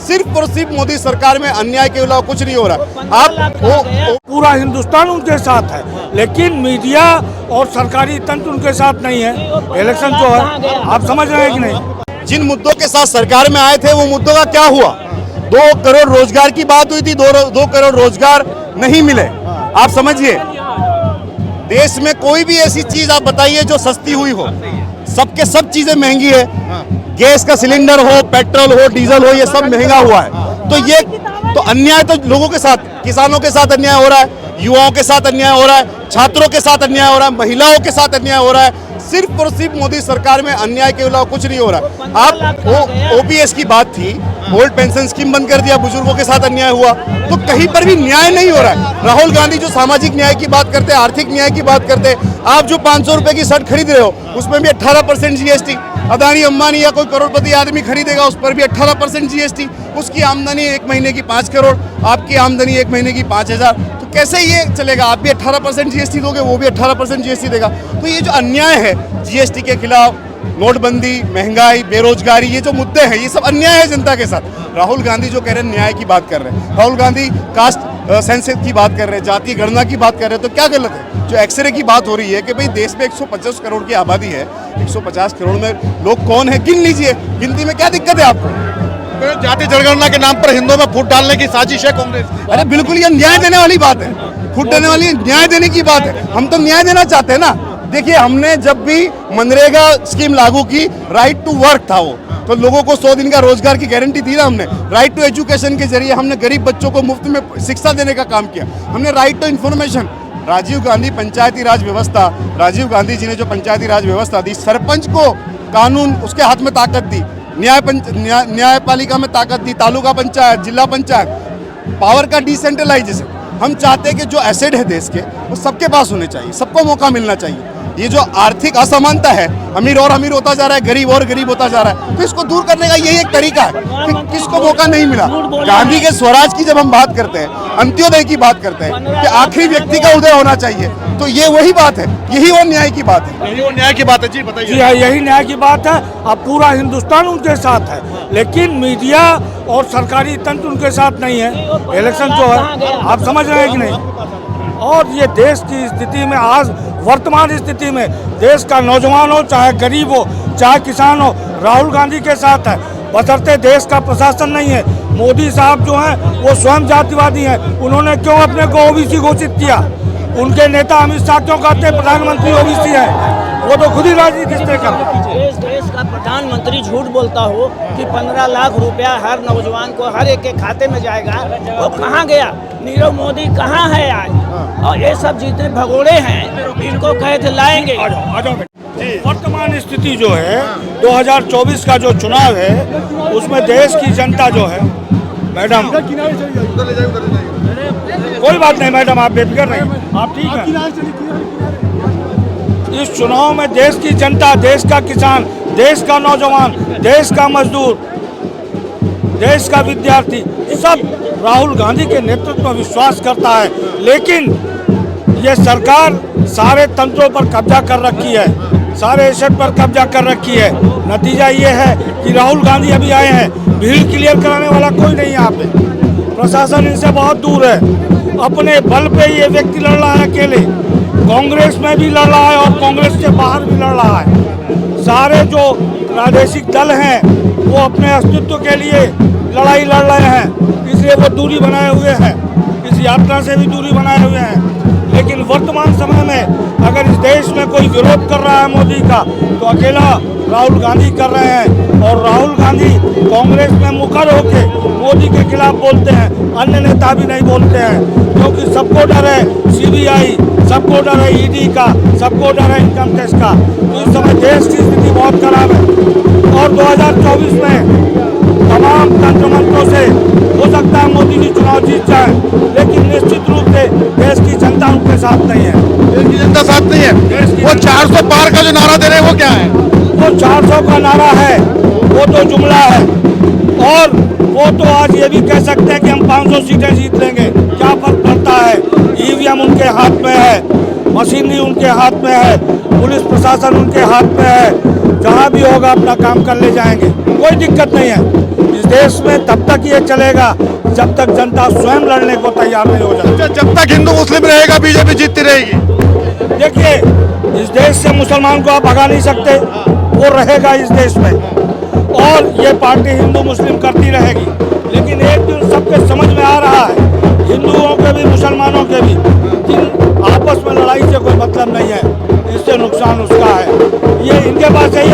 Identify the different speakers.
Speaker 1: सिर्फ और सिर्फ मोदी सरकार में अन्याय के अलावा कुछ नहीं हो रहा। आप
Speaker 2: पूरा हिंदुस्तान उनके साथ है, लेकिन मीडिया और सरकारी तंत्र उनके साथ नहीं है। इलेक्शन जो है, आप समझ रहे हैं कि नहीं?
Speaker 1: जिन मुद्दों के साथ सरकार में आए थे वो मुद्दों का क्या हुआ? 2 करोड़ रोजगार की बात हुई थी, 2 करोड़ रोजगार नहीं मिले। आप समझिए, देश में कोई भी ऐसी चीज आप बताइए जो सस्ती हुई हो। सबके सब चीजें महंगी है। गैस का सिलेंडर हो, पेट्रोल हो, डीजल हो, ये सब महंगा हुआ है। तो ये तो अन्याय तो लोगों के साथ, किसानों के साथ अन्याय हो रहा है, युवाओं के साथ अन्याय हो रहा है, छात्रों के साथ अन्याय हो रहा है, महिलाओं के साथ अन्याय हो रहा है। सिर्फ और सिर्फ मोदी सरकार में अन्याय के अलावा कुछ नहीं हो रहा। आप ओपीएस की बात थी, ओल्ड पेंशन स्कीम बंद कर दिया, बुजुर्गों के साथ अन्याय हुआ, तो कहीं पर भी न्याय नहीं हो रहा है। राहुल गांधी जो सामाजिक न्याय की बात करते हैं, आर्थिक न्याय की बात करते हैं, आप जो 500 रुपए की शर्ट खरीद रहे हो उसमें भी 18% जीएसटी। अदानी अंबानी या कोई करोड़पति आदमी खरीदेगा उस पर भी 18% जीएसटी। उसकी आमदनी 1 महीने की 5 करोड़, आपकी आमदनी 1 महीने की 5,000। तो कैसे ये चलेगा? आप भी 18% जीएसटी दोगे, वो भी 18% जीएसटी देगा। तो ये जो अन्याय है जीएसटी के खिलाफ, नोटबंदी, महंगाई, बेरोजगारी, ये जो मुद्दे हैं ये सब अन्याय है जनता के साथ। राहुल गांधी जो कह रहे हैं न्याय की बात कर रहे हैं, राहुल गांधी कास्ट सेंसस की बात कर रहे हैं, जातीय गणना की बात कर रहे हैं, तो क्या गलत है? जो एक्सरे की बात हो रही है कि भाई देश में 150 करोड़ की आबादी है, 150 करोड़ में लोग कौन है गिन लीजिए। गिनती में क्या दिक्कत है आपको?
Speaker 3: जातीय जनगणना के नाम पर हिंदुओं में फूट डालने की साजिश है कांग्रेस।
Speaker 1: अरे बिल्कुल, ये न्याय देने वाली बात है, फूट देने वाली न्याय देने की बात है। हम तो न्याय देना चाहते हैं ना। देखिए, हमने जब भी मनरेगा स्कीम लागू की, राइट टू वर्क था वो, तो लोगों को 100 दिन का रोजगार की गारंटी दी ना हमने। राइट टू एजुकेशन के जरिए हमने गरीब बच्चों को मुफ्त में शिक्षा देने का काम किया। हमने right to information, Rajiv Gandhi panchayati raj व्यवस्था, राजीव गांधी जी ने जो पंचायती राज व्यवस्था दी, सरपंच को कानून उसके हाथ में ताकत दी, न्यायपालिका में ताकत दी, तालुका पंचायत, जिला पंचायत, पावर का डिसेंट्रलाइजेशन। हम चाहते हैं कि जो एसेट है देश के वो सबके पास होने चाहिए, सबको मौका मिलना चाहिए। ये जो आर्थिक असमानता है, अमीर और अमीर होता जा रहा है, गरीब और गरीब होता जा रहा है, तो इसको दूर करने का यही एक तरीका है कि किसको मौका नहीं मिला। गांधी के स्वराज की जब हम बात करते हैं, अंत्योदय की बात करते हैं कि आखिरी व्यक्ति का उदय होना चाहिए, तो ये वही बात है, यही वो न्याय की बात है।
Speaker 3: यही वो न्याय की बात है। जी बताइए।
Speaker 2: जी हाँ, यही न्याय की बात है। अब पूरा हिंदुस्तान उनके साथ है, लेकिन मीडिया और सरकारी तंत्र उनके साथ नहीं है। इलेक्शन जो है, आप समझ रहे हैं कि नहीं? और ये देश की स्थिति में, आज वर्तमान स्थिति में देश का नौजवान हो, चाहे गरीब हो, चाहे किसान हो, राहुल गांधी के साथ है। बशर्ते देश का प्रशासन नहीं है। मोदी साहब जो हैं वो स्वयं जातिवादी हैं। उन्होंने क्यों अपने को ओबीसी घोषित किया? उनके नेता अमित शाह क्यों कहते हैं प्रधानमंत्री ओबीसी है? वो तो खुद ही राजनीति कर रहे हैं।
Speaker 4: देश का प्रधानमंत्री झूठ बोलता हो कि 15 लाख रुपया हर नौजवान को हर एक के खाते में जाएगा, वो कहाँ गया? नीरव मोदी कहाँ है आज? और ये सब जितने भगोड़े हैं इनको कहे थे लाएंगे।
Speaker 2: वर्तमान स्थिति जो है 2024 का जो चुनाव है, उसमें देश की जनता जो है, मैडम कोई बात नहीं मैडम, आप बेफिक्र नहीं, आप ठीक है। इस चुनाव में देश की जनता, देश का किसान, देश का नौजवान, देश का मजदूर, देश का विद्यार्थी सब राहुल गांधी के नेतृत्व में विश्वास करता है। लेकिन ये सरकार सारे तंत्रों पर कब्जा कर रखी है, सारे एसेट पर कब्जा कर रखी है। नतीजा ये है कि राहुल गांधी अभी आए हैं, भीड़ क्लियर कराने वाला कोई नहीं यहाँ पे, प्रशासन इनसे बहुत दूर है। अपने बल पे ये व्यक्ति लड़ रहा है अकेले, कांग्रेस में भी लड़ रहा है और कांग्रेस के बाहर भी लड़ रहा है। सारे जो प्रादेशिक दल हैं वो अपने अस्तित्व के लिए लड़ाई लड़ रहे हैं, इसलिए वो दूरी बनाए हुए हैं, इस यात्रा से भी दूरी बनाए हुए हैं। लेकिन वर्तमान समय में अगर इस देश में कोई विरोध कर रहा है मोदी का, तो अकेला राहुल गांधी कर रहे हैं। और राहुल गांधी कांग्रेस में मुखर होकर मोदी के खिलाफ बोलते हैं, अन्य नेता भी नहीं बोलते हैं, क्योंकि सबको डर है सीबीआई, सबको डर है ईडी का, सबको डर है इनकम टैक्स का। तो इस समय देश की स्थिति बहुत खराब है और 2024 में तमाम तंत्र मंत्रों से हो सकता है मोदी जी चुनाव जीत जाए, लेकिन निश्चित रूप से देश की जनता उनके साथ नहीं है।
Speaker 3: देश की जनता साथ नहीं है। वो 400 पार का जो नारा दे रहे हैं वो क्या है?
Speaker 2: वो 400 का नारा है, वो तो जुमला है। और वो तो आज ये भी कह सकते हैं कि हम 500 सीटें जीत लेंगे, क्या फर्क पड़ता है? ईवीएम उनके हाथ में है। मशीनरी उनके हाथ में है, पुलिस प्रशासन उनके हाथ में है, जहाँ भी होगा अपना काम कर ले जाएंगे, कोई दिक्कत नहीं है। इस देश में तब तक ये चलेगा जब तक जनता स्वयं लड़ने को तैयार नहीं हो जाती।
Speaker 3: जब तक हिंदू मुस्लिम रहेगा बीजेपी जीतती रहेगी।
Speaker 2: देखिए, इस देश से मुसलमान को आप भगा नहीं सकते, वो रहेगा इस देश में, और ये पार्टी हिंदू मुस्लिम करती रहेगी। लेकिन एक दिन सबके समझ में आ रहा है, हिंदुओं के भी मुसलमानों के भी, कि आपस में लड़ाई से कोई मतलब नहीं है, इससे नुकसान उसका है। ये इनके पास यही